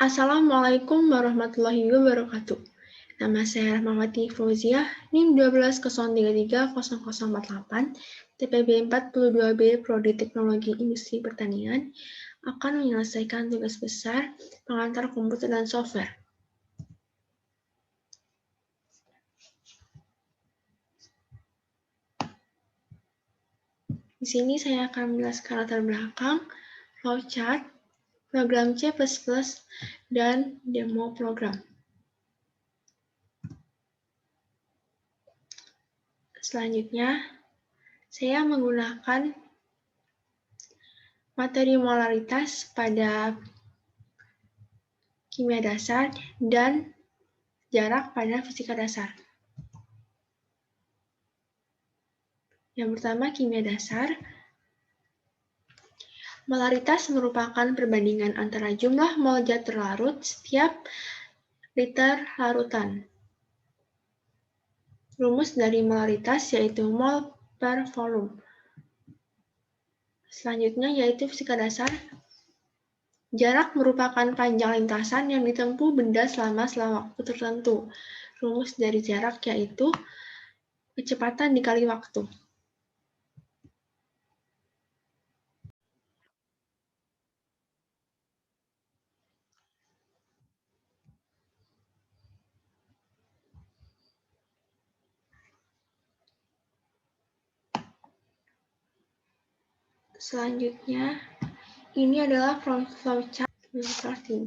Assalamualaikum warahmatullahi wabarakatuh. Nama saya Rahmawati Fauziah, NIM 1203300048, TPB 42B Prodi Teknologi Industri Pertanian, akan menyelesaikan tugas besar pengantar komputer dan software. Di sini saya akan menjelaskan latar belakang, flowchart, program C++, dan demo program. Selanjutnya, saya menggunakan materi molaritas pada kimia dasar dan jarak pada fisika dasar. Yang pertama, kimia dasar. Molaritas merupakan perbandingan antara jumlah mol zat terlarut setiap liter larutan. Rumus dari molaritas yaitu mol per volume. Selanjutnya yaitu fisika dasar. Jarak merupakan panjang lintasan yang ditempuh benda selama waktu tertentu. Rumus dari jarak yaitu kecepatan dikali waktu. Selanjutnya, ini adalah flowchart kelas 3.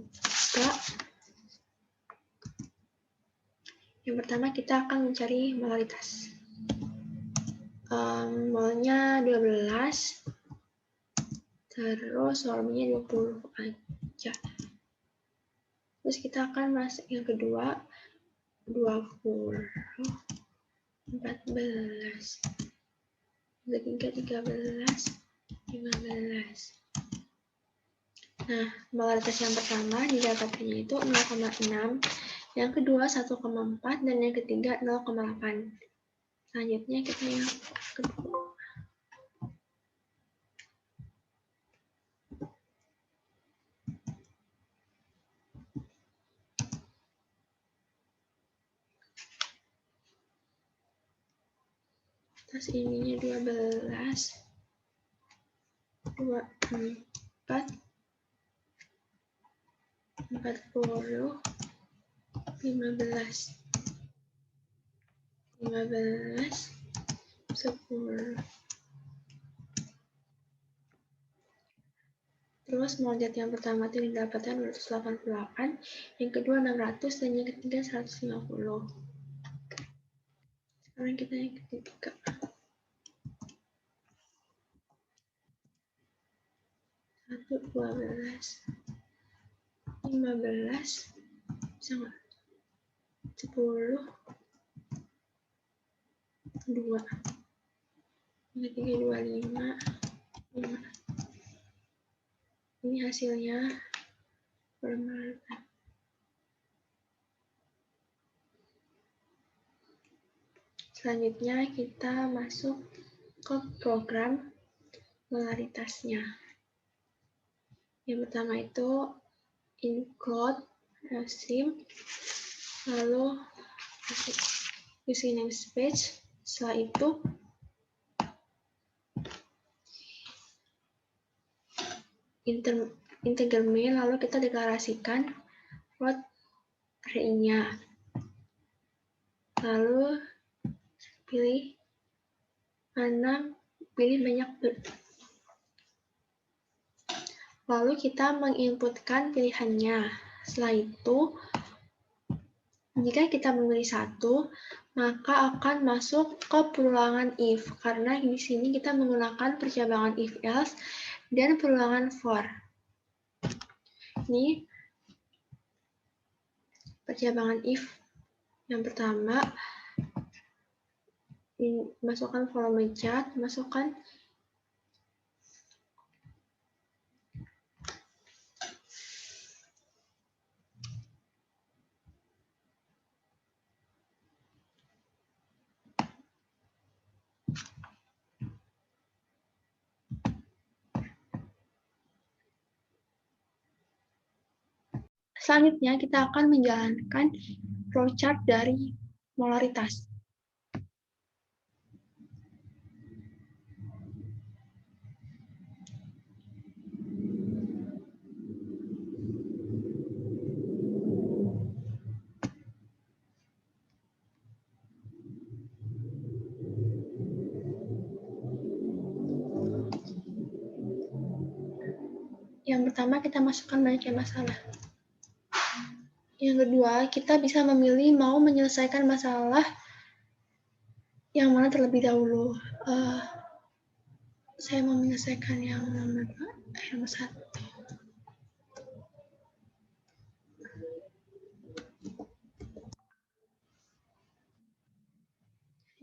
Yang pertama kita akan mencari molaritas. Molnya 12, terus volumenya 20 aja. Terus kita akan masuk yang kedua, 20, 14, yang ketiga 13, 15. Nah, molaritas yang pertama didapatkannya itu 0,6, yang kedua 1,4, dan yang ketiga 0,8. Selanjutnya kita yang kedua. Terus ininya 12, 24, 40, 15, 10. Terus mol zat yang pertama itu didapatkan 288, yang kedua 600, dan yang ketiga 150. Sekarang kita yang ketiga. 1, 12, 15, bisa nggak? 10, 2. Yang ketiga 25, 5. Ini hasilnya molaritas. Selanjutnya kita masuk ke program molaritasnya. Yang pertama itu include sim, lalu isi namespace. Setelah itu integer main, lalu kita deklarasikan float array-nya. Lalu pilih banyak. Lalu kita menginputkan pilihannya. Setelah itu, jika kita memilih 1, maka akan masuk ke perulangan if, karena di sini kita menggunakan percabangan if else dan perulangan for. Ini percabangan if yang pertama, masukkan volume zat, masukkan Selanjutnya, kita akan menjalankan flowchart dari molaritas. Yang pertama, kita masukkan banyaknya masalah. Yang kedua, kita bisa memilih mau menyelesaikan masalah yang mana terlebih dahulu. Saya mau menyelesaikan yang nomor 1.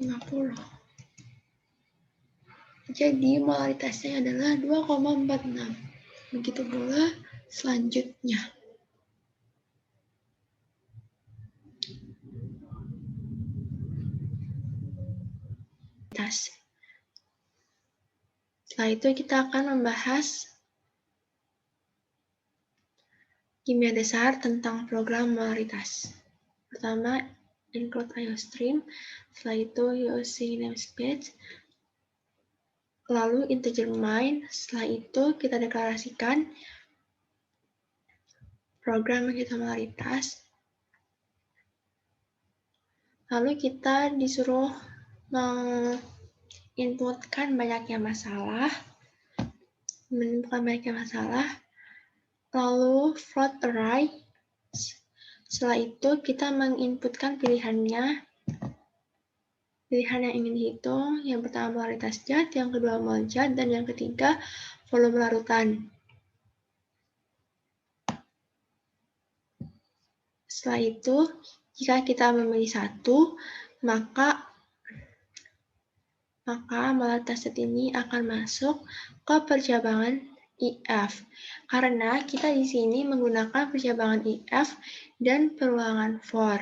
50. Jadi molaritasnya adalah 2,46. Begitu pula selanjutnya. Setelah itu kita akan membahas kimia dasar tentang program molaritas. Pertama, include IOStream, setelah itu UOC namespace, lalu integer main, setelah itu kita deklarasikan program yang kita molaritas, lalu kita disuruh menginputkan banyaknya masalah, lalu float array. Setelah itu kita menginputkan pilihannya, pilihan yang ingin dihitung. Yang pertama molaritas zat, yang kedua mol zat, dan yang ketiga volume larutan. Setelah itu, jika kita memilih satu, maka molaritas zat ini akan masuk ke percabangan IF. Karena kita di sini menggunakan percabangan IF dan perulangan for.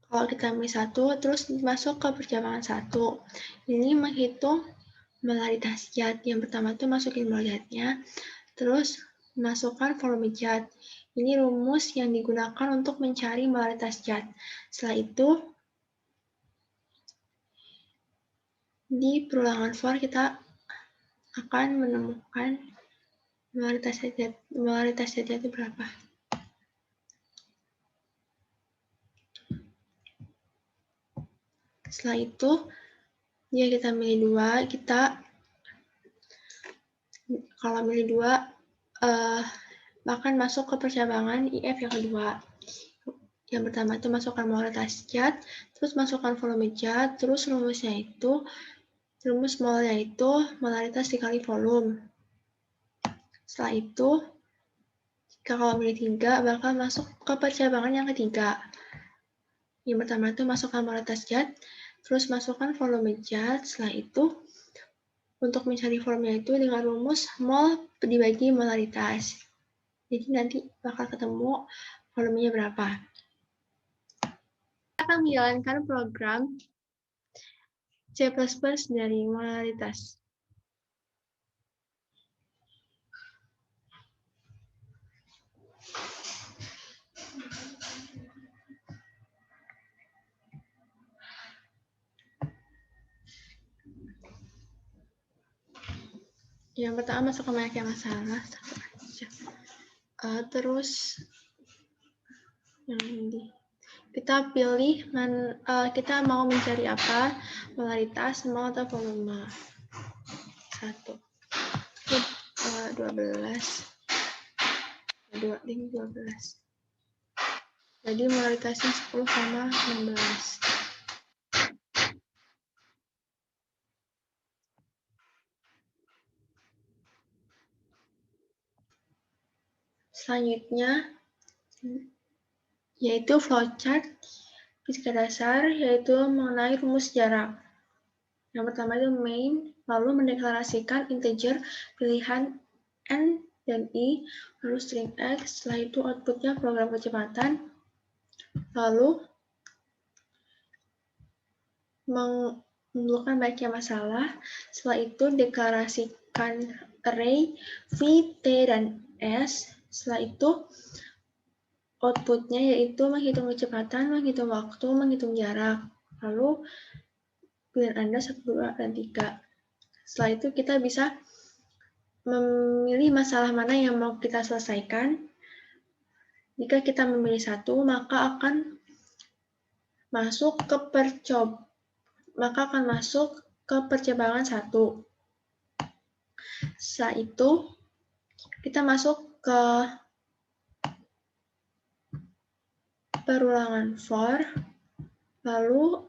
Kalau kita milih satu, terus masuk ke percabangan 1. Ini menghitung molaritas zat. Yang pertama itu masukin mol zatnya, terus masukkan volume zat. Ini rumus yang digunakan untuk mencari molaritas zat. Setelah itu, di perulangan for kita akan menemukan molaritas zatnya itu berapa. Setelah itu, jika kita milih 2, kalau milih 2, akan masuk ke percabangan IF yang kedua. Yang pertama itu masukkan molaritas zat, terus masukkan volume zat, terus rumus molnya itu molaritas dikali volume. Setelah itu, kalau milih 3, bakal masuk ke percabangan yang ketiga. Yang pertama itu masukkan molaritas zat, terus masukkan volume zat. Setelah itu, untuk mencari volumenya itu dengan rumus mol dibagi molaritas. Jadi nanti bakal ketemu volumenya berapa. Kita akan menjalankan program C++ dari molaritas. Yang pertama masukkan banyaknya masalah, satu aja. Terus yang ini kita pilih kita mau mencari apa, molaritas, mol atau volume. 1. 12. Jadi molaritasnya 10,16. Selanjutnya yaitu flowchart fisika dasar, yaitu mengenai rumus jarak. Yang pertama itu main, lalu mendeklarasikan integer pilihan n dan i, lalu string x, setelah itu outputnya program kecepatan, lalu menentukan banyaknya masalah. Setelah itu deklarasikan array V, T, dan S. Setelah itu outputnya yaitu menghitung kecepatan, menghitung waktu, menghitung jarak. Lalu pilihan Anda 1, 2, dan 3. Setelah itu kita bisa memilih masalah mana yang mau kita selesaikan. Jika kita memilih satu, maka akan masuk ke percobaan 1. Setelah itu, kita masuk ke perulangan for, lalu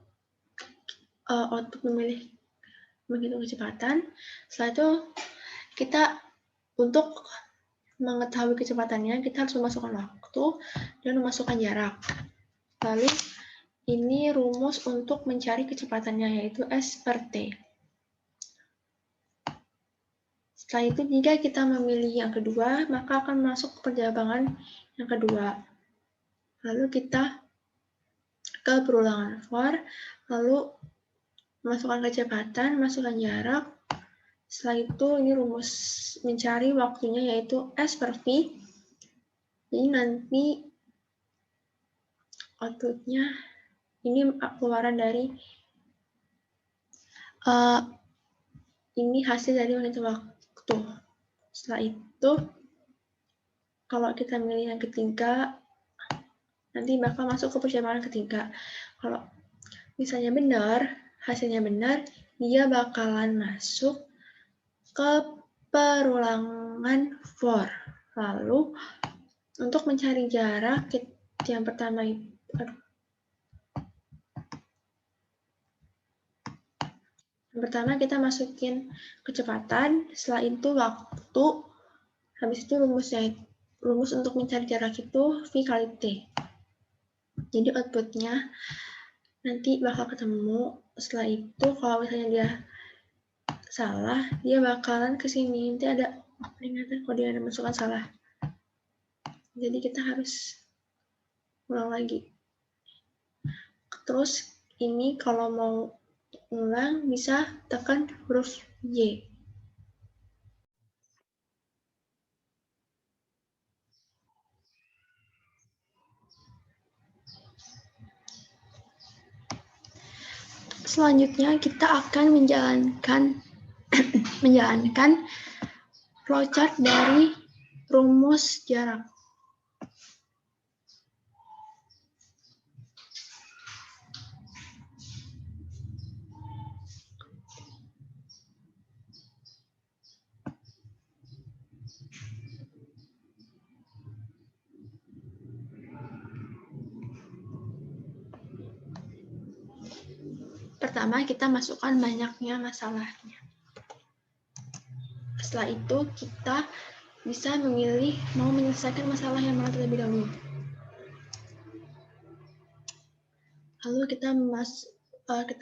output memilih menghitung kecepatan. Setelah itu, kita untuk mengetahui kecepatannya, kita harus memasukkan waktu dan memasukkan jarak. Lalu, ini rumus untuk mencari kecepatannya, yaitu S per T. Setelah itu, jika kita memilih yang kedua, maka akan masuk ke perjabangan yang kedua. Lalu kita ke perulangan for, lalu masukkan kecepatan, masukkan jarak. Setelah itu, ini rumus mencari waktunya, yaitu S per V. Jadi nanti outputnya, ini keluaran dari ini hasil dari menghitung waktu. Setelah itu, kalau kita milih yang ketiga, nanti bakal masuk ke percobaan ketiga. Kalau misalnya benar, hasilnya benar, dia bakalan masuk ke perulangan for. Lalu, untuk mencari jarak, yang pertama kita masukin kecepatan, setelah itu waktu, habis itu rumus untuk mencari jarak itu V kali T. Jadi outputnya nanti bakal ketemu. Setelah itu kalau misalnya dia salah, dia bakalan kesini. Nanti ada peringatan kalau dia ada masukkan salah. Jadi kita harus ulang lagi. Terus ini kalau mau ulang bisa tekan huruf Y. Selanjutnya kita akan menjalankan flowchart dari rumus jarak. Pertama, kita masukkan banyaknya masalahnya. Setelah itu, kita bisa memilih mau menyelesaikan masalah yang mana terlebih dahulu. Lalu kita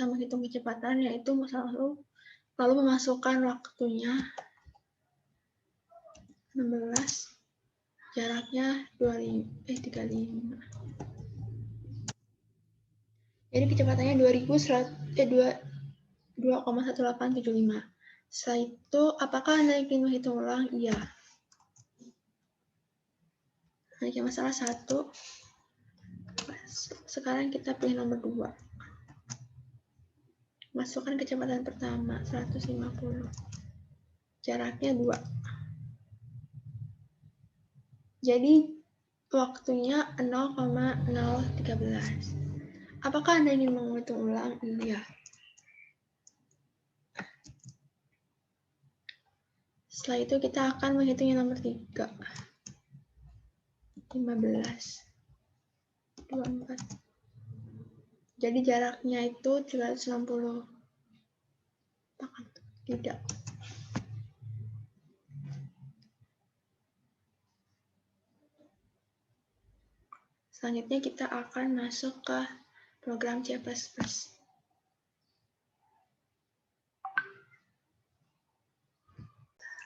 menghitung kecepatan, yaitu lalu memasukkan waktunya 16, jaraknya 35. Jadi kecepatannya 2,1875. Setelah itu, apakah Anda ingin menghitung ulang? Iya. Hanya masalah 1. Sekarang kita pilih nomor 2. Masukkan kecepatan pertama, 150. Jaraknya 2. Jadi, waktunya 0,013. Apakah Anda ingin menghitung ulang? Iya. Setelah itu kita akan menghitung yang nomor 3. 15. 24. Jadi jaraknya itu 360. Tidak. Selanjutnya kita akan masuk ke program C++.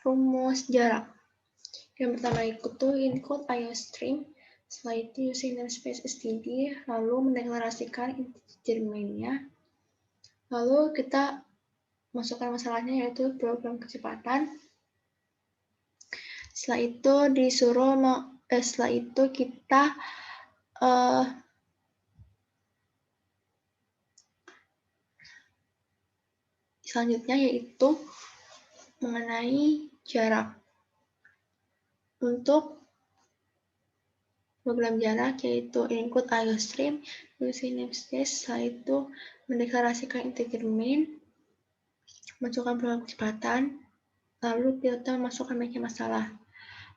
Rumus jarak. Yang pertama itu include IOStream, setelah itu using namespace std, lalu mendeklarasikan integer mainnya, Lalu kita masukkan masalahnya, yaitu program kecepatan. Setelah itu setelah itu kita selanjutnya yaitu mengenai jarak. Untuk program jarak yaitu include IO stream, using namespace, setelah itu mendeklarasikan integer main, masukkan program kecepatan, lalu kita masukkan banyak masalah.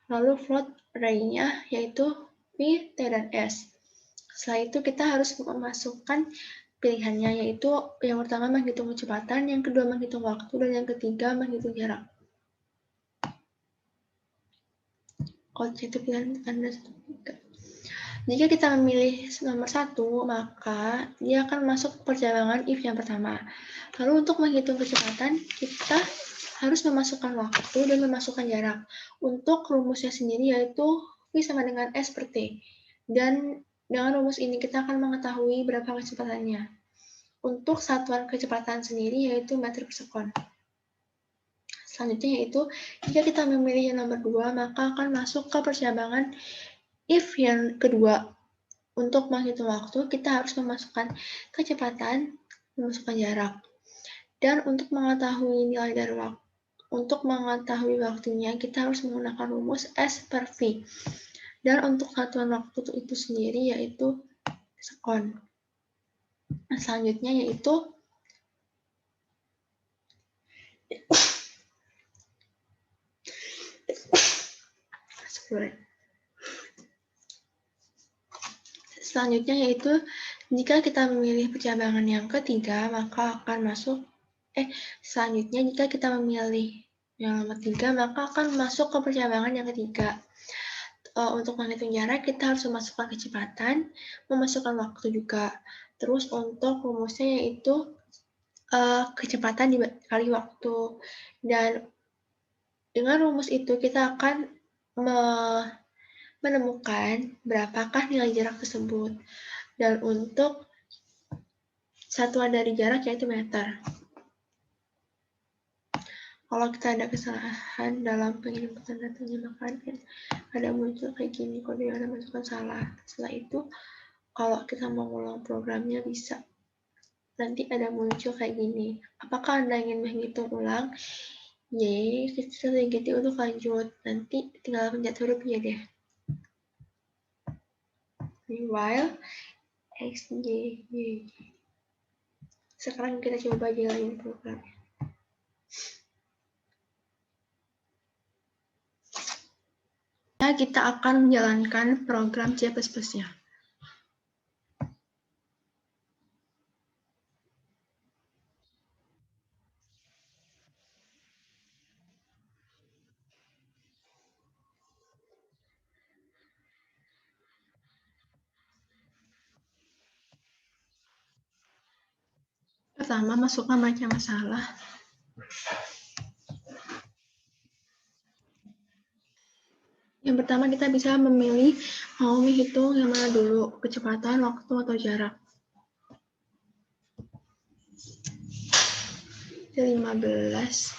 Lalu float array-nya yaitu P, T, dan S. Setelah itu kita harus memasukkan pilihannya, yaitu yang pertama menghitung kecepatan, yang kedua menghitung waktu, dan yang ketiga menghitung jarak. Code-nya itu pilihan Anda. Jika kita memilih nomor 1, maka dia akan masuk perjalanan if yang pertama. Lalu untuk menghitung kecepatan, kita harus memasukkan waktu dan memasukkan jarak. Untuk rumusnya sendiri yaitu V sama dengan S per T. Dan dengan rumus ini kita akan mengetahui berapa kecepatannya. Untuk satuan kecepatan sendiri yaitu meter per second. Selanjutnya yaitu, jika kita memilih yang nomor 2, maka akan masuk ke percabangan if yang kedua. Untuk menghitung waktu, kita harus memasukkan kecepatan, memasukkan jarak. Dan untuk mengetahui nilai dari waktu, untuk mengetahui waktunya, kita harus menggunakan rumus S per V. Dan untuk satuan waktu itu sendiri yaitu sekon. Nah, selanjutnya yaitu jika kita memilih percabangan yang ketiga, maka akan masuk selanjutnya jika kita memilih yang nomor 3, maka akan masuk ke percabangan yang ketiga. Untuk menghitung jarak, kita harus memasukkan kecepatan, memasukkan waktu juga. Terus untuk rumusnya yaitu kecepatan dikali waktu. Dan dengan rumus itu kita akan menemukan berapakah nilai jarak tersebut. Dan untuk satuan dari jarak yaitu meter. Kalau kita ada kesalahan dalam penginputan datanya, maka ada muncul kayak gini, kode yang Anda masukkan salah. Setelah itu, kalau kita mau ulang programnya bisa. Nanti ada muncul kayak gini. Apakah Anda ingin menghitung ulang? Y, kita ganti untuk lanjut. Nanti tinggal pencet huruf Y deh. While X, Y, Y. Sekarang kita coba jalanin programnya. Kita akan menjalankan program C++-nya. Pertama, masukkan banyak masalah. Yang pertama, kita bisa memilih mau menghitung yang mana dulu, kecepatan, waktu, atau jarak. 15,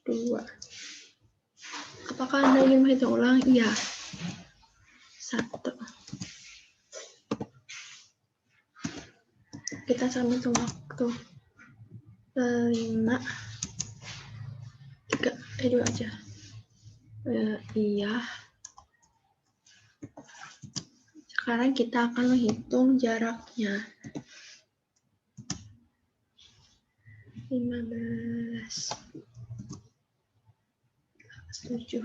2. Apakah Anda ingin menghitung ulang? Iya. 1. Kita sama hitung waktu. 5. 3. 2 aja. Iya. Sekarang kita akan menghitung jaraknya. 15. 7.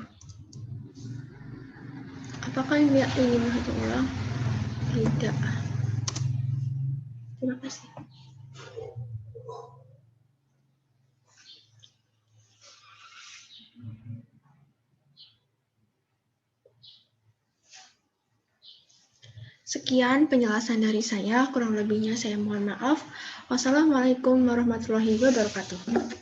Apakah Anda ingin menghitung ulang? Tidak. Terima kasih. Sekian penjelasan dari saya, kurang lebihnya saya mohon maaf. Wassalamualaikum warahmatullahi wabarakatuh.